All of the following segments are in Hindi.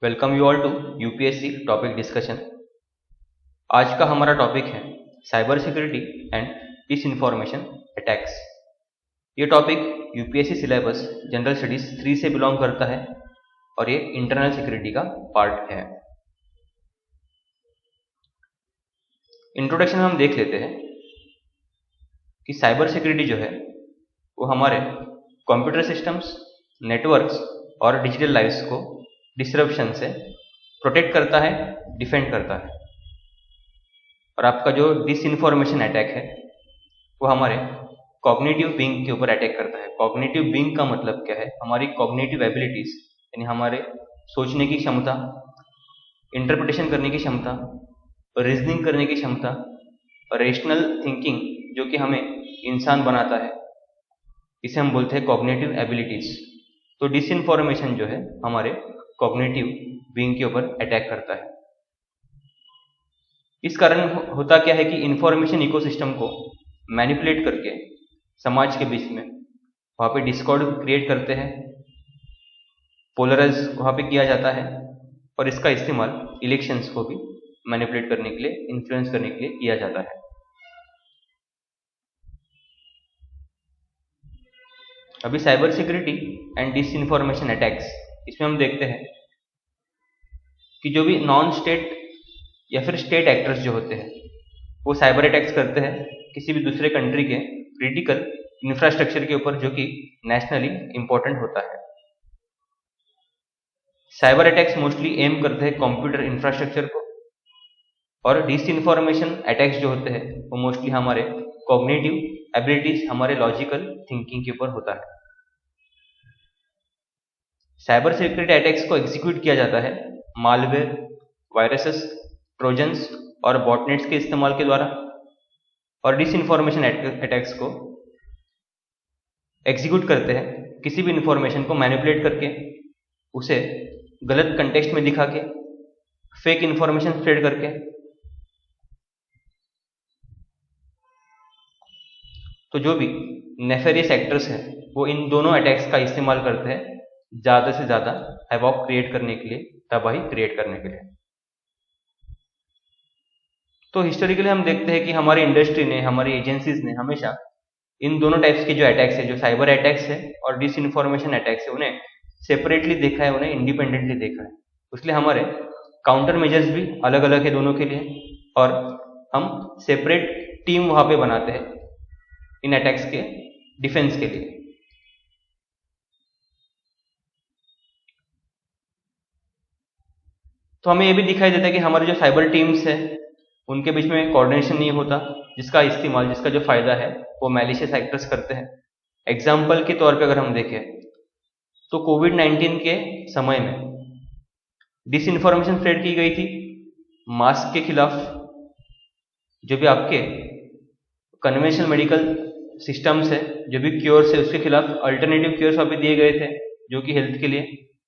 Welcome you all to UPSC topic discussion. आज का हमारा टॉपिक है cyber security and disinformation attacks. ये topic UPSC syllabus general studies 3 से बिलोंग करता है और ये इंटरनल सिक्योरिटी का पार्ट है। इंट्रोडक्शन में हम देख लेते हैं कि साइबर सिक्योरिटी जो है वो हमारे कंप्यूटर सिस्टम्स, नेटवर्क्स और डिजिटल लाइफ्स को डिसरप्शन से प्रोटेक्ट करता है, डिफेंड करता है। और आपका जो डिसइंफॉर्मेशन अटैक है वो हमारे कॉग्निटिव बीइंग के ऊपर अटैक करता है। कॉग्निटिव बीइंग का मतलब क्या है? हमारी कॉग्निटिव एबिलिटीज यानी हमारे सोचने की क्षमता, इंटरप्रिटेशन करने की क्षमता, रीजनिंग करने की क्षमता, रेशनल थिंकिंग जो कि हमें इंसान बनाता है, इसे हम बोलते हैं कॉग्निटिव एबिलिटीज। तो डिसइंफॉर्मेशन जो है हमारे कॉग्निटिव बीइंग के ऊपर अटैक करता है। इस कारण होता क्या है कि इंफॉर्मेशन इकोसिस्टम को मैनिपुलेट करके समाज के बीच में वहाँ पे डिस्कॉर्ड क्रिएट करते हैं, पोलराइज वहाँ पे किया जाता है और इसका इस्तेमाल इलेक्शंस को भी मैनिपुलेट करने के लिए, इन्फ्लुएंस करने के लिए किया जाता है। अभी cyber security and disinformation attacks, इसमें हम देखते हैं कि जो भी नॉन स्टेट या फिर स्टेट एक्टर्स जो होते हैं वो साइबर अटैक्स करते हैं किसी भी दूसरे कंट्री के क्रिटिकल इंफ्रास्ट्रक्चर के ऊपर जो कि नेशनली इंपॉर्टेंट होता है। साइबर अटैक्स मोस्टली एम करते हैं कंप्यूटर इंफ्रास्ट्रक्चर को और डिसइंफॉर्मेशन अटैक्स जो होते हैं वो मोस्टली हमारे कॉग्निटिव एबिलिटीज, हमारे लॉजिकल थिंकिंग के ऊपर होता है। साइबर सिक्योरिटी अटैक्स को एग्जीक्यूट किया जाता है मालवेयर, वायरसेस, ट्रोजन्स और बॉटनेट्स के इस्तेमाल के द्वारा। और डिसइंफॉर्मेशन अटैक्स को एग्जीक्यूट करते हैं किसी भी इंफॉर्मेशन को मैनिपुलेट करके, उसे गलत कंटेक्स्ट में दिखा के, फेक इंफॉर्मेशन स्प्रेड करके। तो जो भी नेफेरियस एक्टर्स हैं वो इन दोनों अटैक्स का इस्तेमाल करते हैं ज़्यादा से ज़्यादा हैवॉक क्रिएट करने के लिए, तबाही क्रिएट करने के लिए। तो हिस्टोरिकली हम देखते हैं कि हमारी इंडस्ट्री ने, हमारी एजेंसीज ने हमेशा इन दोनों टाइप्स के जो अटैक्स है, जो साइबर अटैक्स है और डिसइंफॉर्मेशन अटैक्स है, उन्हें सेपरेटली देखा है, उन्हें इंडिपेंडेंटली देखा है। इसलिए हमारे काउंटर मेजर्स भी अलग अलग है दोनों के लिए और हम सेपरेट टीम वहां पे बनाते हैं इन अटैक्स के डिफेंस के लिए। तो हमें यह भी दिखाई देता है कि हमारे जो साइबर टीम्स है उनके बीच में कोऑर्डिनेशन नहीं होता, जिसका इस्तेमाल, जिसका जो फायदा है वो मैलिशियस एक्टर्स करते हैं। एग्जाम्पल के तौर पे अगर हम देखें तो कोविड-19 के समय में डिसइंफॉर्मेशन स्प्रेड की गई थी मास्क के खिलाफ। जो भी आपके कन्वेंशनल मेडिकल सिस्टम्स है, जो भी क्योर्स है, उसके खिलाफ अल्टरनेटिव क्योर्स वहाँ पे दिए गए थे जो कि हेल्थ के लिए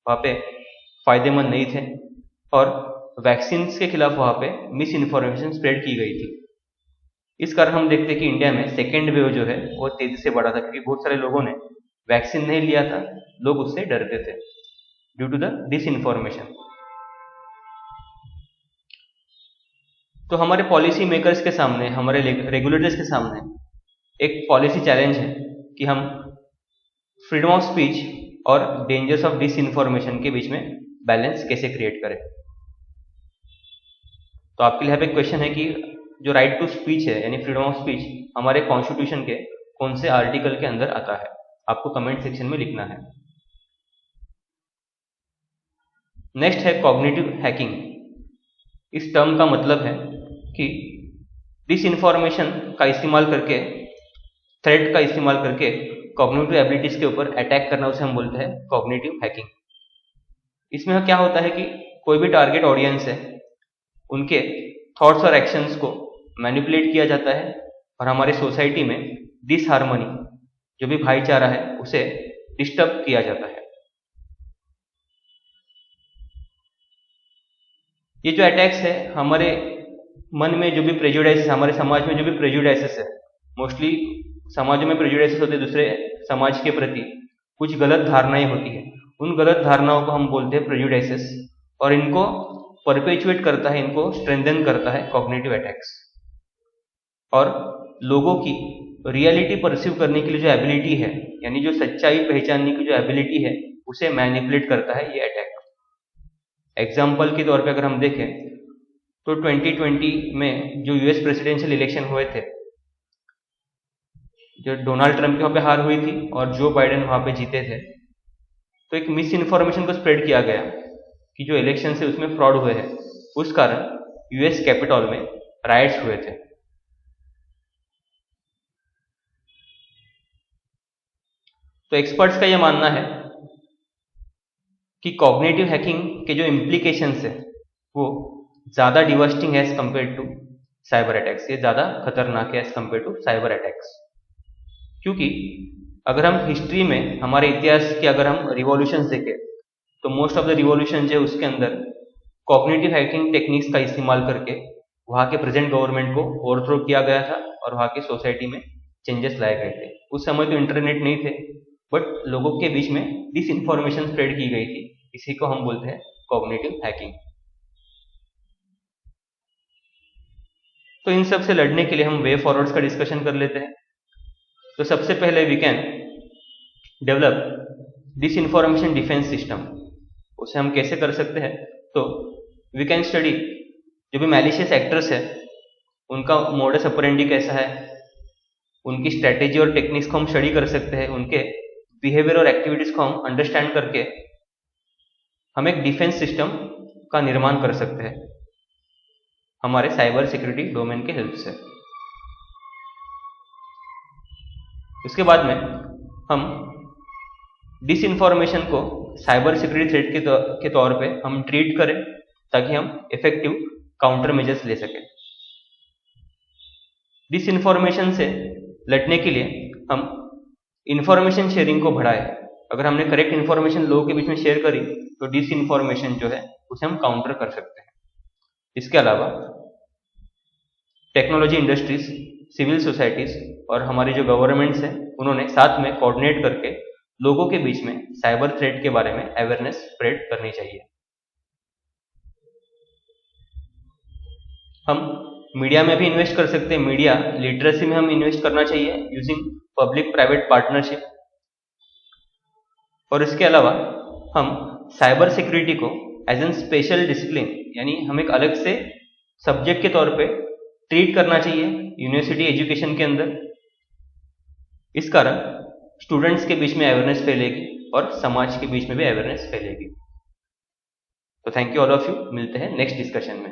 वहाँ पे फायदेमंद नहीं थे। और वैक्सीन के खिलाफ वहाँ पे मिस इन्फॉर्मेशन स्प्रेड की गई थी। इस कारण हम देखते हैं कि इंडिया में सेकेंड वेव जो है वो तेजी से बढ़ा था, क्योंकि बहुत सारे लोगों ने वैक्सीन नहीं लिया था, लोग उससे डरते थे ड्यू टू द डिसइंफॉर्मेशन। तो हमारे पॉलिसी मेकर्स के सामने, हमारे रेगुलेटर्स के सामने एक पॉलिसी चैलेंज है कि हम फ्रीडम ऑफ स्पीच और डेंजर्स ऑफ डिसइंफॉर्मेशन के बीच में बैलेंस कैसे क्रिएट करें। तो आपके लिए यहाँ पे क्वेश्चन है कि जो राइट टू स्पीच है यानी फ्रीडम ऑफ स्पीच हमारे कॉन्स्टिट्यूशन के कौन से आर्टिकल के अंदर आता है, आपको कमेंट सेक्शन में लिखना है। नेक्स्ट है कॉग्निटिव हैकिंग। इस टर्म का मतलब है कि डिसइंफॉर्मेशन का इस्तेमाल करके, थ्रेट का इस्तेमाल करके कॉग्निटिव एबिलिटीज के ऊपर अटैक करना, उसे हम बोलते हैं कॉग्निटिव हैकिंग। इसमें क्या होता है कि कोई भी टारगेट ऑडियंस है उनके थॉट्स और एक्शंस को मैनिपुलेट किया जाता है और हमारी सोसाइटी में डिसहार्मनी, जो भी भाईचारा है, उसे डिस्टर्ब किया जाता है। ये जो अटैक्स है हमारे मन में जो भी प्रेजुडाइसेस, हमारे समाज में जो भी प्रेजुडाइसेस है, मोस्टली समाजों में प्रेजुडाइसेस होते हैं दूसरे समाज के प्रति, कुछ गलत धारणाएं होती है, उन गलत धारणाओं को हम बोलते हैं प्रेजुडाइसेस। और इनको परपेचुएट करता है, इनको स्ट्रेंथन करता है कॉग्निटिव अटैक्स। और लोगों की रियलिटी परसीव करने के लिए जो एबिलिटी है, यानी जो सच्चाई पहचानने की जो एबिलिटी है, उसे मैनिपुलेट करता है ये अटैक। एग्जाम्पल के तौर पे अगर हम देखें तो 2020 में जो यूएस प्रेसिडेंशियल इलेक्शन हुए थे, जो डोनाल्ड ट्रंप के वहां पे हार हुई थी और जो बाइडेन वहां पे जीते थे, तो एक मिस इन्फॉर्मेशन को स्प्रेड किया गया कि जो इलेक्शन से उसमें फ्रॉड हुए हैं। उस कारण यूएस कैपिटल में राइट्स हुए थे। तो एक्सपर्ट्स का यह मानना है कि कॉग्निटिव हैकिंग के जो इम्प्लीकेशंस है वो ज़्यादा डिवास्टिंग है as compared to cyber attacks. ये ज़्यादा खतरनाक है as compared to cyber attacks, क्योंकि अगर हम हिस्ट्री में हमारे इतिहास के अगर हम रिवॉल्यूशंस देखें तो मोस्ट ऑफ द रिवॉल्यूशन जो है उसके अंदर कॉग्निटिव हैकिंग टेक्निक्स का इस्तेमाल करके वहाँ के प्रेजेंट गवर्नमेंट को ओवरथ्रो किया गया था और वहाँ की सोसाइटी में चेंजेस लाए गए थे। उस समय तो इंटरनेट नहीं थे, बट लोगों के बीच में डिस इन्फॉर्मेशन स्प्रेड की गई थी। इसी को हम बोलते हैं कॉग्निटिव हैकिंग। तो इन सब से लड़ने के लिए हम वे फॉरवर्ड्स का डिस्कशन कर लेते हैं। तो सबसे पहले we can develop disinformation defence system. उसे हम कैसे कर सकते हैं? तो वी कैन स्टडी जो भी मैलिशियस एक्टर्स है उनका मोडस ऑपरेंडी कैसा है, उनकी स्ट्रेटेजी और टेक्निक्स को हम स्टडी कर सकते हैं, उनके बिहेवियर और एक्टिविटीज को हम अंडरस्टैंड करके हम एक डिफेंस सिस्टम का निर्माण कर सकते हैं हमारे साइबर सिक्योरिटी डोमेन के हेल्प से। उसके बाद में हम डिस इन्फॉर्मेशन को साइबर सिक्योरिटी थ्रेट के तौर पे हम ट्रीट करें ताकि हम इफेक्टिव काउंटर मेजर्स ले सकें। डिस इन्फॉर्मेशन से लड़ने के लिए हम इंफॉर्मेशन शेयरिंग को बढ़ाएं। अगर हमने करेक्ट इन्फॉर्मेशन लोगों के बीच में शेयर करी तो डिस इन्फॉर्मेशन जो है उसे हम काउंटर कर सकते हैं। इसके अलावा टेक्नोलॉजी इंडस्ट्रीज, सिविल सोसाइटीज और हमारी जो गवर्नमेंट्स हैं उन्होंने साथ में कोऑर्डिनेट करके लोगों के बीच में साइबर थ्रेट के बारे में अवेयरनेस स्प्रेड करनी चाहिए। हम मीडिया में भी इन्वेस्ट कर सकते हैं। मीडिया लिटरेसी में हम इन्वेस्ट करना चाहिए यूजिंग पब्लिक प्राइवेट पार्टनरशिप। और इसके अलावा हम साइबर सिक्योरिटी को एज एन स्पेशल डिसिप्लिन, यानी हम एक अलग से सब्जेक्ट के तौर पे ट्रीट करना चाहिए यूनिवर्सिटी एजुकेशन के अंदर। इस कारण स्टूडेंट्स के बीच में अवेयरनेस फैलेगी और समाज के बीच में भी अवेयरनेस फैलेगी। तो thank you all of you. मिलते हैं नेक्स्ट डिस्कशन में।